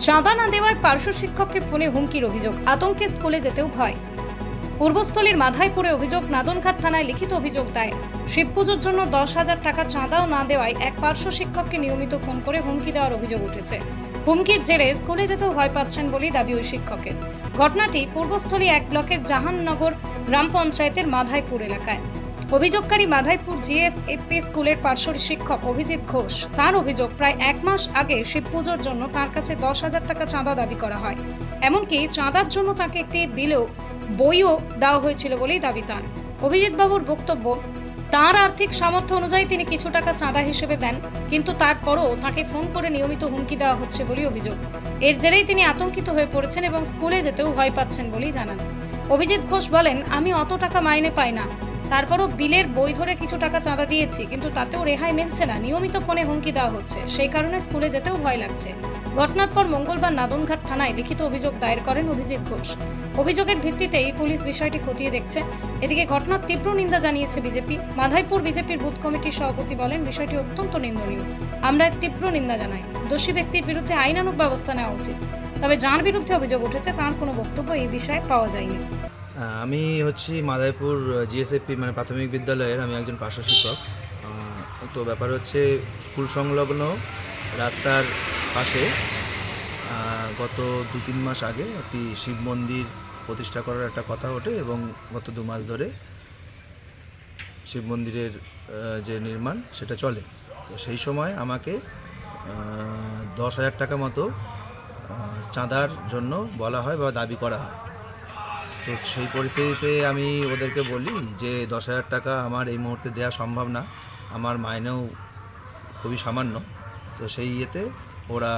চাঁদা না দেওয়ায় পার্শ্ব শিক্ষককে ফোনে হুমকির অভিযোগ, আতঙ্কে স্কুলে যেতেও ভয়। পূর্বস্থলীর মাধাইপুরে অভিযোগ, নাদনঘাট থানায় লিখিত অভিযোগ দায়ের। শিব পুজোর জন্য 10,000 টাকা চাঁদাও না দেওয়ায় এক পার্শ্ব শিক্ষককে নিয়মিত ফোন করে হুমকি দেওয়ার অভিযোগ উঠেছে। হুমকির জেরে স্কুলে যেতেও ভয় পাচ্ছেন বলেই দাবি ওই শিক্ষকের। ঘটনাটি পূর্বস্থলী 1 ব্লকের জাহাননগর গ্রাম পঞ্চায়েতের মাধাইপুর এলাকায়। অভিযোগকারী মাধাইপুর জিএসএপি স্কুলের পার্শ্ব শিক্ষক অভিজিৎ ঘোষ। তার অভিযোগ, প্রায় 1 মাস আগে শিব পুজোর জন্য তার কাছে 10,000 টাকা চাঁদা দাবি করা হয়। এমনকি চাঁদার জন্য তাকে একটি বইও দেওয়া হয়েছিল বলেই দাবি তার। অভিজিৎ বাবুর বক্তব্য, তার আর্থিক সামর্থ্য অনুযায়ী তিনি কিছু টাকা চাঁদা হিসেবে দেন, কিন্তু তারপরও তাকে ফোন করে নিয়মিত হুমকি দেওয়া হচ্ছে বলেই অভিযোগ। এর জেরেই তিনি আতঙ্কিত হয়ে পড়েছেন এবং স্কুলে যেতেও ভয় পাচ্ছেন বলেই জানান। অভিজিৎ ঘোষ বলেন, আমি অত টাকা মাইনে পাই না, তারপরও বিলের বই ধরে কিছু টাকা চাঁদা দিয়েছি, কিন্তু তাতেও রেহাই মিলছে না, নিয়মিত ফোনে হুমকি দেওয়া হচ্ছে, সেই কারণে স্কুলে যেতেও ভয় লাগছে। ঘটনার পর মঙ্গলবার নাদনঘাট থানায় লিখিত অভিযোগ দায়ের করেন অভিজিৎ ঘোষ। অভিযোগের ভিত্তিতেই পুলিশ বিষয়টি খতিয়ে দেখছে। এদিকে ঘটনার তীব্র নিন্দা জানিয়েছে বিজেপি। মাধাইপুর বিজেপির বুথ কমিটির সভাপতি বলেন, বিষয়টি অত্যন্ত নিন্দনীয়, আমরা এর তীব্র নিন্দা জানাই। দোষী ব্যক্তির বিরুদ্ধে আইনানুগ ব্যবস্থা নেওয়া উচিত। তবে যার বিরুদ্ধে অভিযোগ উঠেছে তার কোনো বক্তব্য এই বিষয়ে পাওয়া যায়নি। আমি হচ্ছি মাদারীপুর জিএসএপি মানে প্রাথমিক বিদ্যালয়ের আমি একজন পার্শ্ব শিক্ষক। তো ব্যাপার হচ্ছে, স্কুল সংলগ্ন রাস্তার পাশে গত 2-3 মাস আগে একটি শিব মন্দির প্রতিষ্ঠা করার একটা কথা ওঠে এবং গত 2 মাস ধরে শিব মন্দিরের যে নির্মাণ সেটা চলে। তো সেই সময় আমাকে 10,000 টাকা মতো চাঁদার জন্য বলা হয় বা দাবি করা হয়। তো সেই পরিস্থিতিতে আমি ওদেরকে বলি যে 10,000 টাকা আমার এই মুহূর্তে দেওয়া সম্ভব না, আমার মাইনেও খুবই সামান্য। তো সেই ইয়েতে ওরা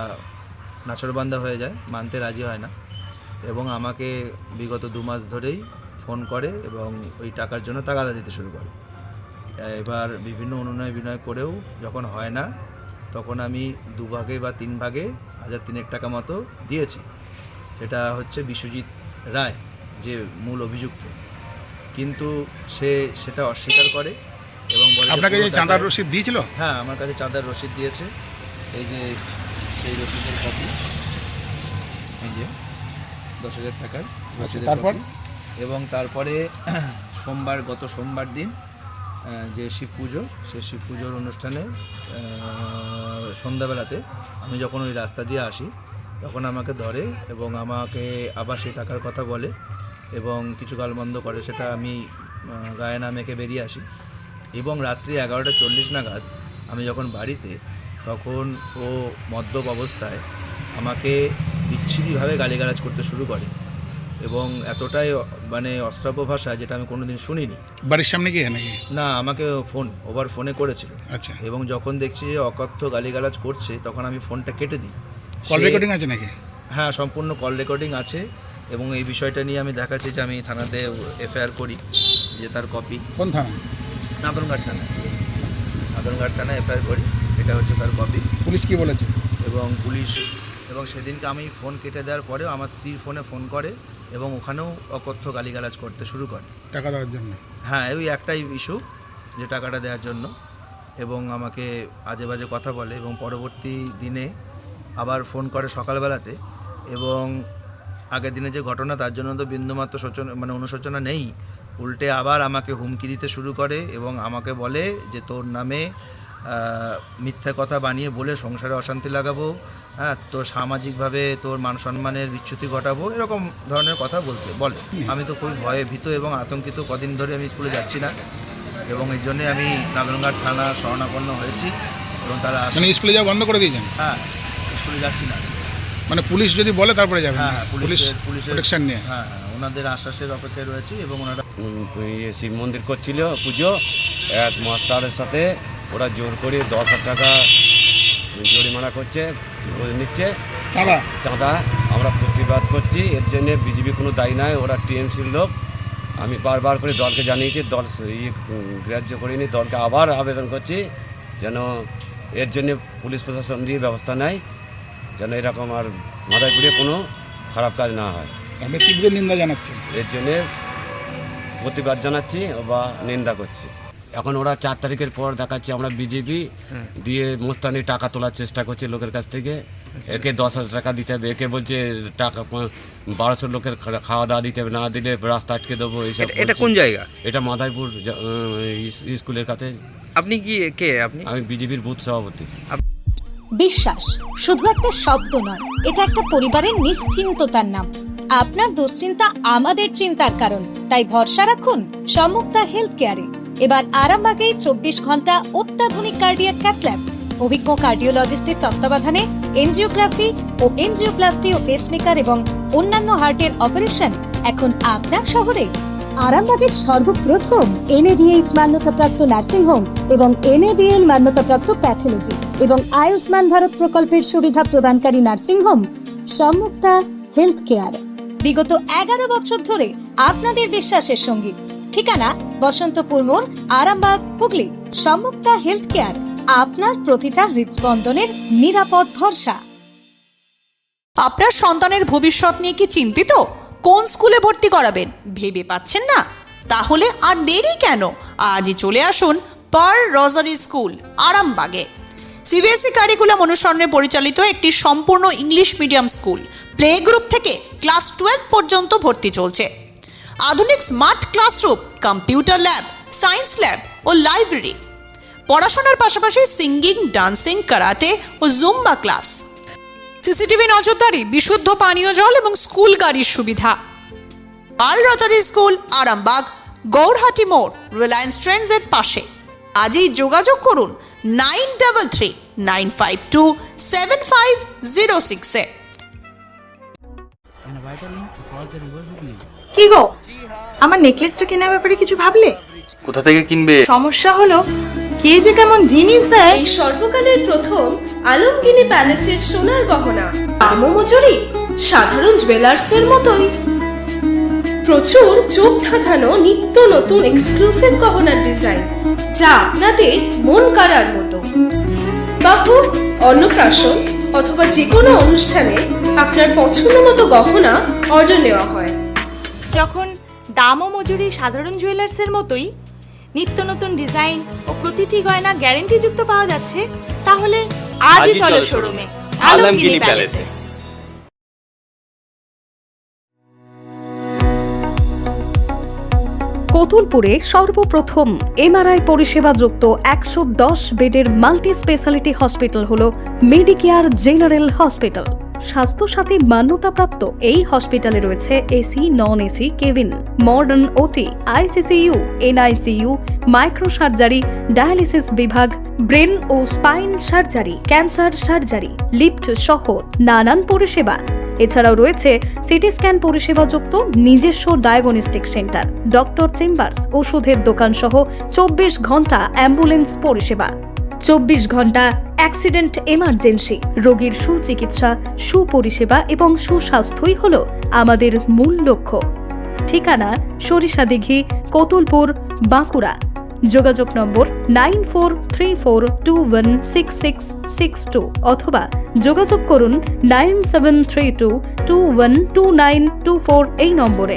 নাছোড়বান্দা হয়ে যায়, মানতে রাজি হয় না এবং আমাকে বিগত 2 মাস ধরেই ফোন করে এবং ওই টাকার জন্য তাগাদা দিতে শুরু করে। এবার বিভিন্ন অনুনয় বিনয় করেও যখন হয় না, তখন আমি 2 ভাগে বা 3 ভাগে 1,003 টাকা মতো দিয়েছি। সেটা হচ্ছে বিশ্বজিৎ রায়, যে মূল অভিযুক্ত, কিন্তু সে সেটা অস্বীকার করে এবং বলে আপনাকে যে চাঁদার রসিদ দিয়েছিল? হ্যাঁ, আমার কাছে চাঁদার রসিদ দিয়েছে। এই যে সেই রসিদের কপি, এই যে 10,000 টাকার রসিদের তারপর কপি। এবং তারপরে গত সোমবার দিন যে শিব পুজো, সেই শিব পুজোর অনুষ্ঠানে সন্ধ্যাবেলাতে আমি যখন ওই রাস্তা দিয়ে আসি, তখন আমাকে ধরে এবং আমাকে আবার সেই টাকার কথা বলে এবং কিছু গালমন্দ করে। সেটা আমি গায়ে না মেখে বেরিয়ে আসি এবং রাত্রি 11:40 নাগাদ আমি যখন বাড়িতে, তখন ও মদ্যপ অবস্থায় আমাকে বিচ্ছিরিভাবে গালিগালাজ করতে শুরু করে এবং এতটাই মানে অশ্রাব্য ভাষা, যেটা আমি কোনোদিন শুনিনি। বাড়ির সামনে গিয়ে নাকি? না, আমাকে ওভার ফোনে করেছিল। আচ্ছা, এবং যখন দেখছি যে অকথ্য গালিগালাজ করছে, তখন আমি ফোনটা কেটে দিই। কল রেকর্ডিং আছে নাকি? হ্যাঁ, সম্পূর্ণ কল রেকর্ডিং আছে এবং এই বিষয়টা নিয়ে আমি দেখাচ্ছি যে আমি থানাতে এফআইআর করি, যে তার কপি। কোন থানা? নাদনঘাট থানায় এফআইআর করি, এটা হচ্ছে তার কপি। পুলিশ কি বলেছে? এবং সেদিনকে আমি ফোন কেটে দেওয়ার পরেও আমার স্ত্রীর ফোনে ফোন করে এবং ওখানেও অকথ্য গালিগালাজ করতে শুরু করে টাকা দেওয়ার জন্য। হ্যাঁ, ওই একটাই ইস্যু, যে টাকাটা দেওয়ার জন্য, এবং আমাকে আজে বাজে কথা বলে এবং পরবর্তী দিনে আবার ফোন করে সকালবেলাতে। এবং আগের দিনে যে ঘটনা, তার জন্য তো বিন্দুমাত্র অনুশোচনা নেই, উল্টে আবার আমাকে হুমকি দিতে শুরু করে এবং আমাকে বলে যে তোর নামে মিথ্যা কথা বানিয়ে বলে সংসারে অশান্তি লাগাবো, হ্যাঁ, তো সামাজিকভাবে তোর মান সম্মানের বিচ্যুতি ঘটাবো, এরকম ধরনের কথা বলে। আমি তো খুবই ভয়ে ভীত এবং আতঙ্কিত। কদিন ধরে আমি স্কুলে যাচ্ছি না এবং এই জন্যে আমি নাদনঘাট থানা শরণাপন্ন হয়েছি এবং তারা মানে স্কুলে যাওয়া বন্ধ করে দিয়েছেন? হ্যাঁ, স্কুলে যাচ্ছি না। মানে পুলিশ যদি বলে তারপরে যাবেন? হ্যাঁ, পুলিশের প্রোটেকশন নিয়ে। হ্যাঁ, ওনাদের আশ্বাসের অপেক্ষায় রয়েছি এবং ওনারা শিব মন্দির করছিল পুজো, এক মাস্টারের সাথে ওরা জোর করে 10,000 টাকা জরিমানা নিচ্ছে চাঁদা। আমরা প্রতিবাদ করছি, এর জন্যে বিজেপি কোনো দায়ী নয়, ওরা টিএমসির লোক। আমি বারবার করে দলকে জানিয়েছি, দল গ্রাহ্য করিনি। দলকে আবার আবেদন করছি যেন এর জন্যে পুলিশ প্রশাসন দিয়ে ব্যবস্থা নেয়, যেন এরকম আর মাদারীপুরে কোনো খারাপ কাজ না হয়। আমি তীব্র নিন্দা জানাচ্ছি, এর জন্যে প্রতিবাদ জানাচ্ছি বা নিন্দা করছি। এখন ওরা 4 তারিখের পর দেখাচ্ছে আমরা বিজেপি দিয়ে মোস্তানি টাকা তোলার চেষ্টা করছে লোকের কাছ থেকে, একে 10,000 টাকা দিতে হবে, একে বলছে টাকা 1200 লোকের খাওয়া দাওয়া দিতে হবে, না দিলে রাস্তা আটকে দেবো এইসব। এটা কোন জায়গা? এটা মাদারীপুর স্কুলের কাছে। আপনি কি কে? আপনি? আমি বিজেপির বুথ সভাপতি। বিশ্বাস শুধু একটা শব্দ নয়, এটা একটা পরিবারের নিশ্চিন্ততার নাম। আপনার দুশ্চিন্তা আমাদের চিন্তার কারণ, তাই ভরসা রাখুন সম্মুক্তা হেলথ কেয়ারে। এবার আরামবাগে 24 ঘন্টা অত্যাধুনিক কার্ডিয়াক ক্যাথ ল্যাব, অভিজ্ঞ কার্ডিওলজিস্টের তত্ত্বাবধানে এনজিওগ্রাফি ও এনজিওপ্লাস্টি ও পেসমেকার এবং অন্যান্য হার্টের অপারেশন এখন আপনার শহরে। আরামবাগের সর্বপ্রথম NABH মান্যতাপ্রাপ্ত নার্সিংহোম এবং NABL মান্যতাপ্রাপ্ত প্যাথোলজি এবং আয়ুষ্মান ভারত প্রকল্পের সুবিধা প্রদানকারী নার্সিংহোম সম্মুক্তা হেলথ কেয়ার। বিগত 11 বছর ধরে আপনাদের বিশ্বাসের সঙ্গী। ঠিকানা বসন্তপুর মোড়, আরামবাগ, হুগলি। সম্মুক্তা হেলথ কেয়ার, আপনার প্রতিটা হৃদস্পন্দনের নিরাপদ ভরসা। আপনার সন্তানের ভবিষ্যৎ নিয়ে কি চিন্তিত? কোন স্কুলে ভর্তি করাবেন ভেবে পাচ্ছেন না? তাহলে আর দেরি কেন? আজই চলে আসুন পার্ল রোজারি স্কুল, আরামবাগে। CBSE কারিকুলাম অনুসরণে পরিচালিত একটি সম্পূর্ণ English medium school. Play group থেকে ক্লাস 12 পর্যন্ত ভর্তি চলছে। আধুনিক smart classroom, computer lab, science lab ও লাইব্রেরি। পড়াশোনার পাশাপাশি সিঙ্গিং, ডান্সিং, কারাটে ও জুম্বা ক্লাস। CCTV নজরদারি, বিশুদ্ধ পানীয় জল এবং স্কুল গাড়ির সুবিধা। Pearl Rosary School, Arambagh, Gourhati মোড়, রিলায়েন্স ট্রেন্ডসের পাশে। আজই যোগাযোগ করুন 9339527506-এ। কি গো, আমার নেকলেসটা কেনার ব্যাপারে কিছু ভাবলে? কোথা থেকে কিনবে? সমস্যা হলো কে যে কেমন জিনিস দেয়। এই সর্বকালের প্রথম আলমগিনি প্যালেসের সোনার গহনা, দামও মজুরি সাধারণ জুয়েলার্সের মতোই। প্রচুর চোখ ধাঁধানো নিত্য নতুন এক্সক্লুসিভ গহনার ডিজাইন, যা আপনাদের মন কাড়ার মতো। বাহু, অন্নপ্রাশন অথবা যে কোনো অনুষ্ঠানে আপনার পছন্দ মতো গহনা অর্ডার নেওয়া হয়। যখন দাম ও মজুরি সাধারণ জুয়েলার্সের মতোই, নিত্য নতুন ডিজাইন ও প্রতিটি গয়না গ্যারান্টি যুক্ত পাওয়া যাচ্ছে, তাহলে আজই চলো শোরুমে, আলমগিনি প্যালেসে। কতুলপুরে সর্বপ্রথম MRI পরিষেবা যুক্ত 110 বেডের মাল্টি স্পেশালিটি হসপিটাল হলো মেডিকেয়ার জেনারেল হসপিটাল। স্বাস্থ্যসাথী মান্যতাপ্রাপ্ত এই হসপিটালে রয়েছে AC, non AC cabin, modern OT, ICCU, NICU, micro surgery, dialysis বিভাগ, ব্রেন ও spine surgery, cancer surgery, lift সহ নানান পরিষেবা। এছাড়াও রয়েছে সিটি স্ক্যান পরিষেবা যুক্ত নিজস্ব ডায়াগনস্টিক সেন্টার, ডক্টর চেম্বার্স, ওষুধের দোকান সহ 24 ঘন্টা অ্যাম্বুলেন্স পরিষেবা। 24 ঘন্টা অ্যাক্সিডেন্ট এমার্জেন্সি, রোগীর সুচিকিৎসা, সুপরিষেবা এবং সুস্বাস্থ্যই হলো আমাদের মূল লক্ষ্য। ঠিকানা সরিষাদিঘি, কতুলপুর, বাঁকুড়া। যোগাযোগ নম্বর 9434216662 অথবা যোগাযোগ করুন 9732212924 এই নম্বরে।